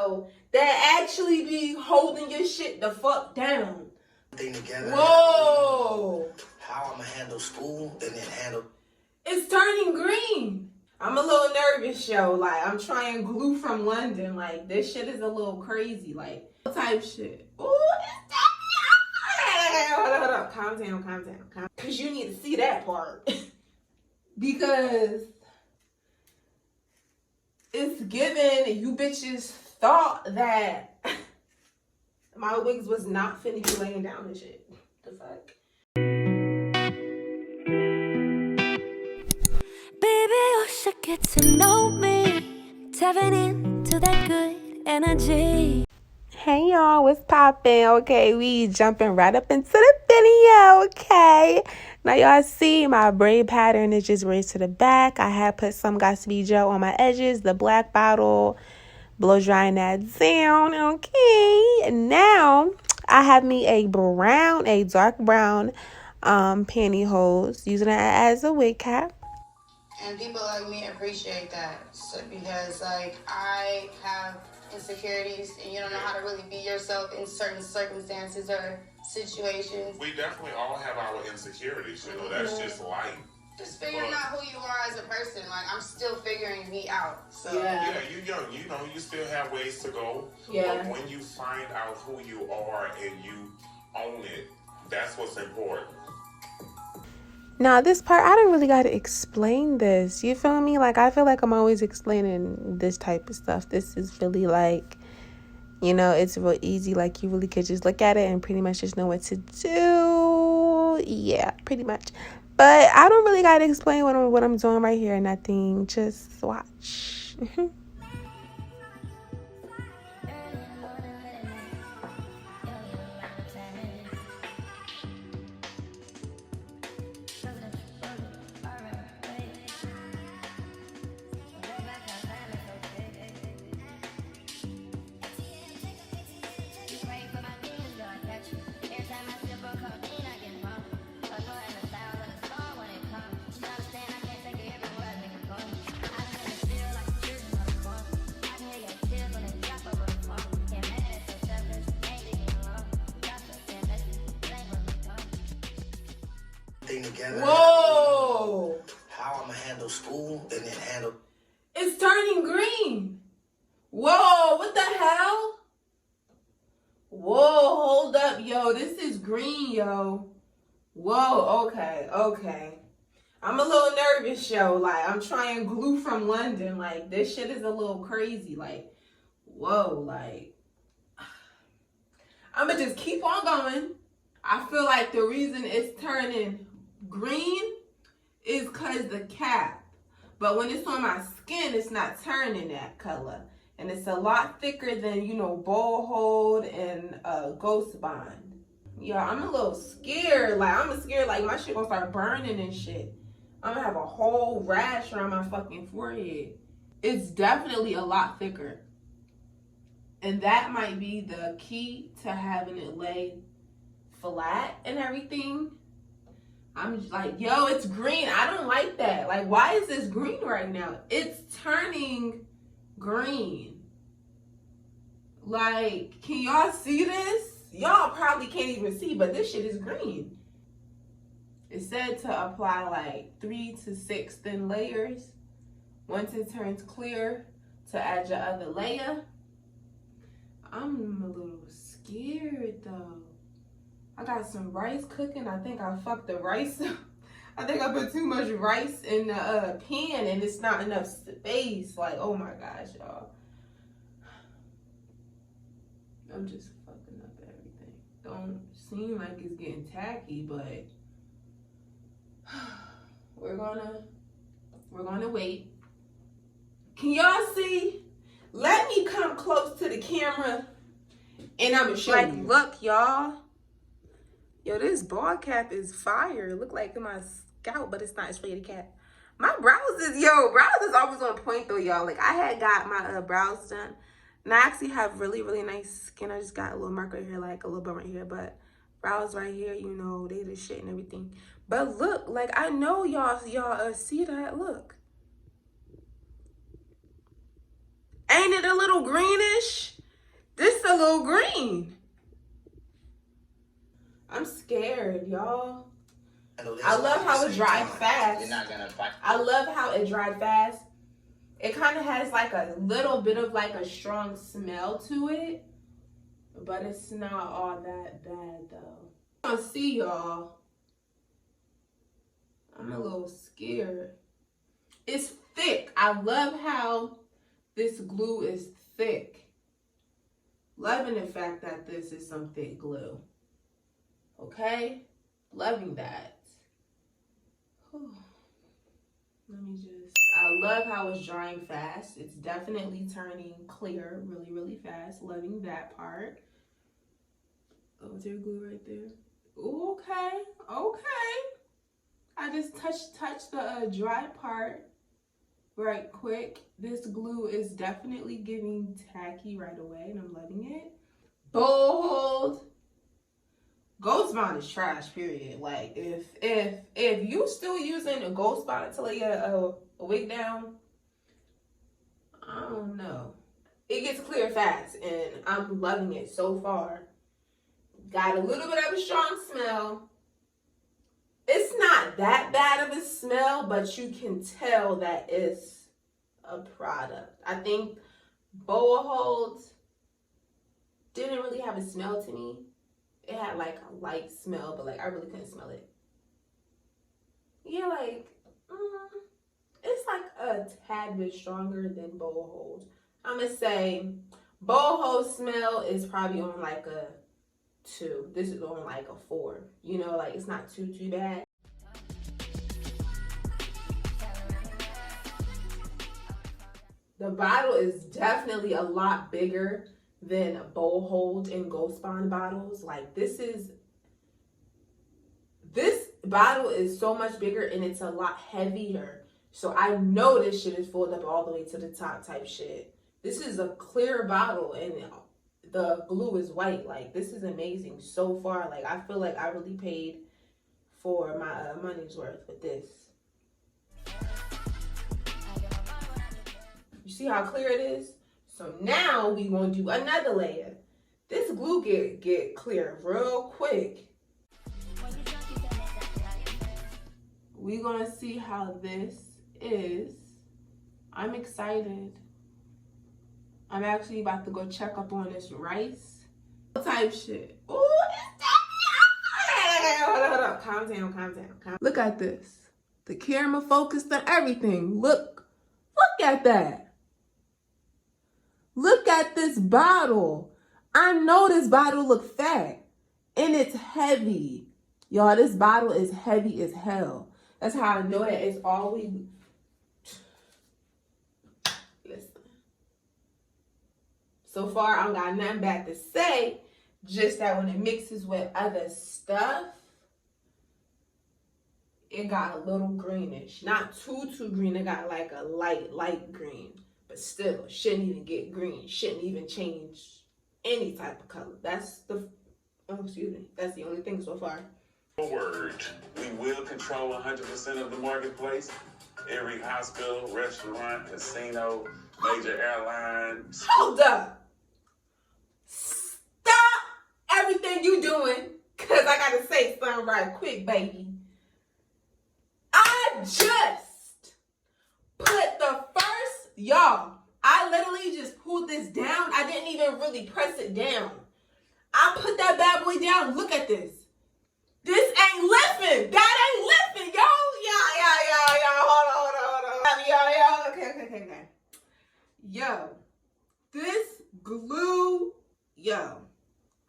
yo, that actually be holding your shit the fuck down. Thing together. Whoa. How I'm gonna handle school and then handle. It's turning green. I'm a little nervous, yo. Like, I'm trying glue from London. Like, this shit is a little crazy. Like, type shit. Ooh, it's that. Hold up. Calm down. Because you need to see that part. Because it's given you bitches thought that my wigs was not finna be laying down and shit. The fuck? Baby, you should get to know me. Tapping into that good energy. Hey y'all, what's poppin'? Okay, we jumping right up into the video, okay? Now y'all see my braid pattern is just raised to the back. I had put some Got to Be Joe on my edges, the black bottle, blow drying that down, okay? Now, I have me a dark brown pantyhose, using it as a wig cap. And people like me appreciate that, so, because like I have insecurities and you don't know how to really be yourself in certain circumstances or situations. We definitely all have our insecurities, you know, that's just life. Just figuring out who you are as a person. Like, I'm still figuring me out. So yeah, you young, you know, you still have ways to go. Yeah. But when you find out who you are and you own it, that's what's important. Now, this part, I don't really got to explain this. You feel me? Like, I feel like I'm always explaining this type of stuff. This is really like, you know, it's real easy. Like, you really could just look at it and pretty much just know what to do. Yeah, pretty much. But I don't really got to explain what I'm doing right here. Nothing. Just watch. Thing together. Whoa. How I'm gonna handle school and then handle. It's turning green. Whoa, what the hell? Whoa, hold up, yo. This is green, yo. Whoa, okay. I'm a little nervous, yo. Like, I'm trying glue from London. Like, this shit is a little crazy. Like, whoa, like. I'm going to just keep on going. I feel like the reason it's turning green is because the cap. But when it's on my skin, it's not turning that color. And it's a lot thicker than, you know, bowl hold and ghost bond. Yeah, I'm a little scared. Like, I'm scared like my shit gonna start burning and shit. I'm gonna have a whole rash around my fucking forehead. It's definitely a lot thicker. And that might be the key to having it lay flat and everything. I'm just like, yo, it's green. I don't like that. Like, why is this green right now? It's turning green. Like, can y'all see this? Y'all probably can't even see, but this shit is green. It said to apply like 3 to 6 thin layers. Once it turns clear, to add your other layer. I'm a little scared though. I got some rice cooking. I think I fucked the rice up. I think I put too much rice in the pan and it's not enough space. Like, oh my gosh, y'all. I'm just fucking up everything. Don't seem like it's getting tacky, but we're gonna wait. Can y'all see? Let me come close to the camera and I'm gonna show you. Look, y'all. Yo, this ball cap is fire. It look like my scalp, but it's not. It's really a cap. My brows is always on point though, y'all. Like, I had got my brows done. And I actually have really, really nice skin. I just got a little mark right here, like a little bump right here. But brows right here, you know, they the shit and everything. But look, like, I know y'all see that. Look. Ain't it a little greenish? green. I'm scared, y'all. handle this I love at how the it same dried time. fast. You're not gonna fight. I love how it dried fast. It kind of has like a little bit of like a strong smell to it, but it's not all that bad though. I see y'all. I'm a little scared. It's thick. I love how this glue is thick. Loving the fact that this is some thick glue. Okay? Loving that. Whew. Let me just, I love how it's drying fast. It's definitely turning clear really, really fast. Loving that part. Oh, is there glue right there? Ooh, okay, okay. I just touched the dry part right quick. This glue is definitely giving tacky right away, and I'm loving it. Bold. Ghost bond is trash, period. Like, if you still using a ghost bond to lay a wig down, I don't know. It gets clear fast, and I'm loving it so far. Got a little bit of a strong smell. It's not that bad of a smell, but you can tell that it's a product. I think Boa Hold didn't really have a smell to me. It had like a light smell, but like I really couldn't smell it. Yeah, like it's like a tad bit stronger than Boa Hold. I'm gonna say Boa Hold smell is probably on like a 2. This is on like a 4. You know, like it's not too bad. The bottle is definitely a lot bigger than Boa Hold and Ghost Bond bottles. Like this bottle is so much bigger and it's a lot heavier. So I know this shit is filled up all the way to the top type shit. This is a clear bottle and the glue is white. Like this is amazing so far. Like I feel like I really paid for my money's worth with this. You see how clear it is? So now we gonna do another layer. This glue get clear real quick. We gonna see how this is. I'm excited. I'm actually about to go check up on this rice type shit. Ooh, hold up. Calm down. Look at this. The camera focused on everything. Look at that. Look at this bottle. I know this bottle look fat and it's heavy. Y'all, this bottle is heavy as hell. That's how I know that it's always, listen. So far, I don't got nothing bad to say. Just that when it mixes with other stuff, it got a little greenish. Not too green. It got like a light green. But still, shouldn't even get green. Shouldn't even change any type of color. That's the only thing so far. Word. We will control 100% of the marketplace. Every hospital, restaurant, casino, major airline. Hold up. Stop everything you doing. Because I got to say something right quick, baby. I just put the first, y'all, I literally just pulled this down. I didn't even really press it down. I put that bad boy down. Look at this. This ain't lifting. That ain't lifting, yo. Yeah. Hold on. Yo. Okay. Yo, this glue, yo.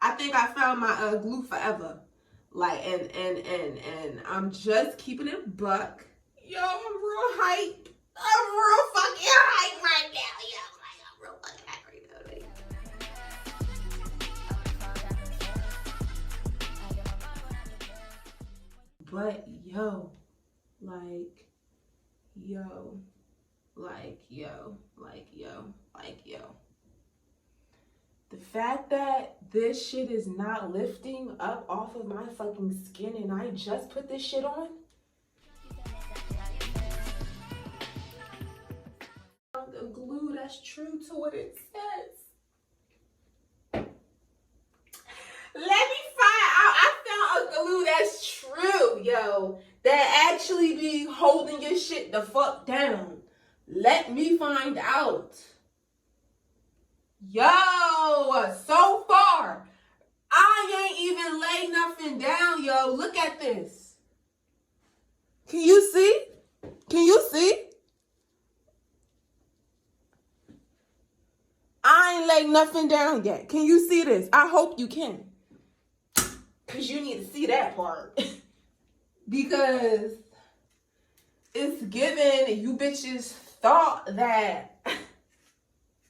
I think I found my glue forever. Like, and I'm just keeping it a buck. Yo, I'm real hype. I'm real fucking hype right now, yo. Like, I'm real fucking hype right now, baby. But yo, the fact that this shit is not lifting up off of my fucking skin and I just put this shit on. The glue that's true to what it says. holding your shit the fuck down? Let me find out. Yo, so far, I ain't even laid nothing down, yo. Look at this. Can you see? Can you see? I ain't laid nothing down yet. Can you see this? I hope you can. Because you need to see that part. Because it's given you bitches thought that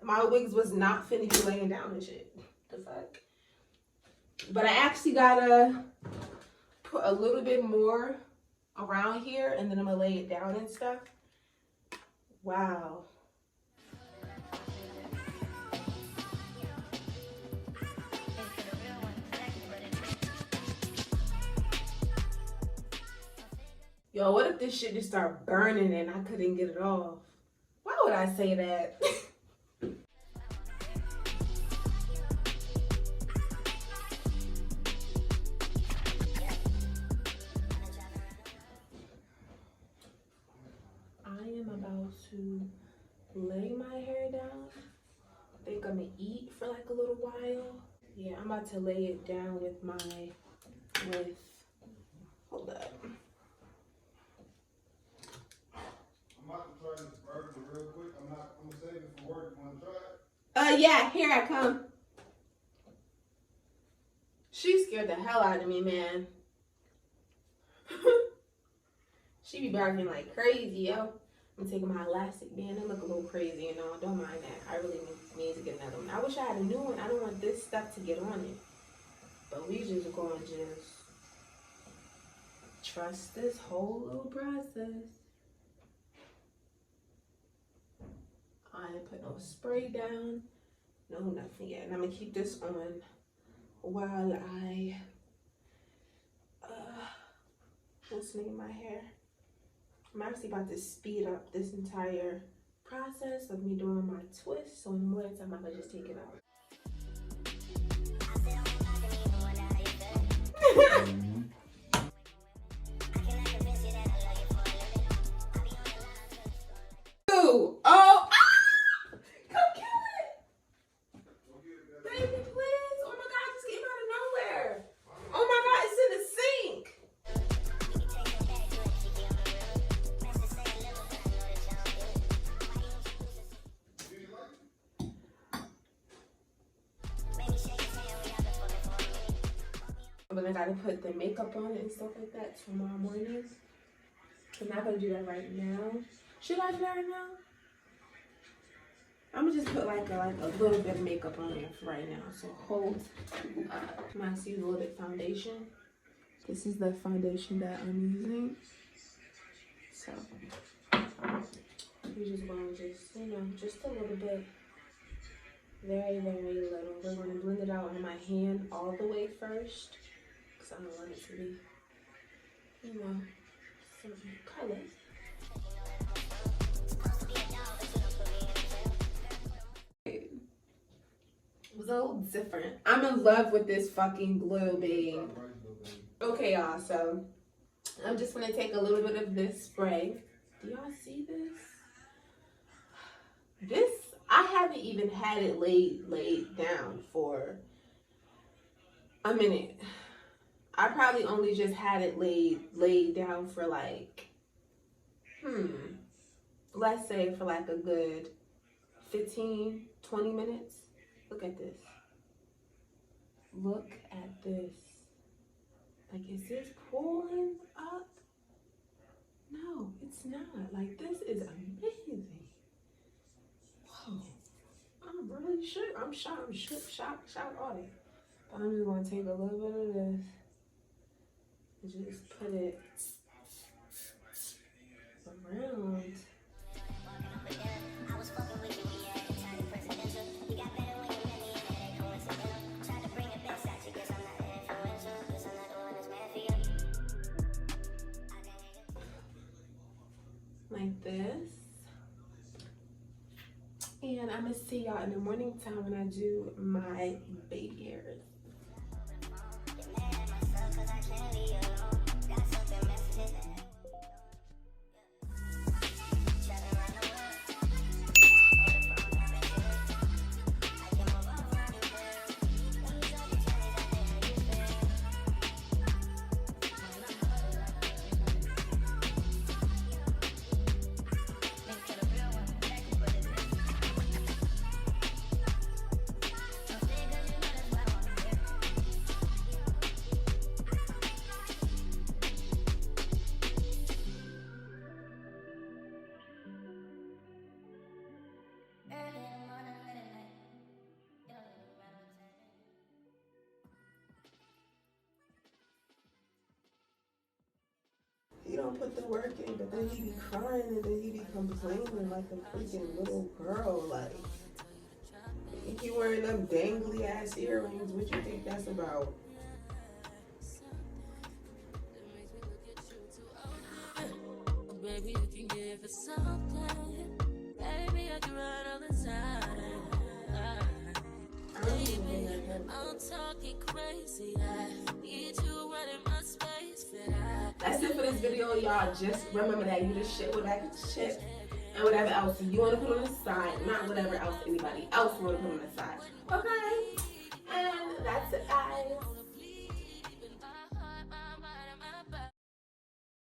my wigs was not finna be laying down and shit. The fuck? But I actually gotta put a little bit more around here and then I'm gonna lay it down and stuff. Wow. Yo, what if this shit just start burning and I couldn't get it off? Why would I say that? I am about to lay my hair down. I think I'm gonna eat for like a little while. Yeah, I'm about to lay it down with hold up. I'm about to try this burger real quick. I'm gonna save it for work. You wanna try it? Yeah, here I come. She scared the hell out of me, man. She be barking like crazy, yo. I'm taking my elastic band. It look a little crazy, you know. Don't mind that. I really need to get another one. I wish I had a new one. I don't want this stuff to get on it. But we just gonna just trust this whole little process. I ain't put no spray down. No, nothing yet. And I'm gonna keep this on while I listening my hair. I'm actually about to speed up this entire process of me doing my twist. So in more time, I'm gonna just take it out. Ooh, oh, come kill it. Baby, please. Oh my God, it just came out of nowhere. Oh my God, it's in the sink. But I gotta put the makeup on it and stuff like that tomorrow morning. So I'm not gonna do that right now. Should I do that right now? I'm gonna just put like a little bit of makeup on it for right now. So hold up. I'm gonna use a little bit of foundation. This is the foundation that I'm using. So we just gonna just a little bit. Very, very little. We're gonna blend it out on my hand all the way first. Because I don't want it to be, some color. It was a little different. I'm in love with this fucking glue, babe. Okay, y'all, so I'm just gonna take a little bit of this spray. Do y'all see this? I haven't even had it laid down for a minute. I probably only just had it laid down for like, let's say for like a good 15, 20 minutes. Look at this. Look at this. Like, is this pulling up? No, it's not. Like, this is amazing. Whoa. I'm really shook. I'm shocked on it. But I'm just gonna take a little bit of this. Just put it around. Like this. And I'm gonna see y'all in the morning time when I do my baby hairs. don't put the work in, but then he be crying and then he be complaining like a freaking little girl. Like, he wearing them dangly ass earrings. What you think that's about? Baby, you can give it something. Baby, I can ride on the side. I'm talking crazy. I need you right in my space. That's it for this video, y'all. Just remember that you the shit with that shit and whatever else you want to put on the side, not whatever else anybody else want to put on the side. Okay? And that's it, guys.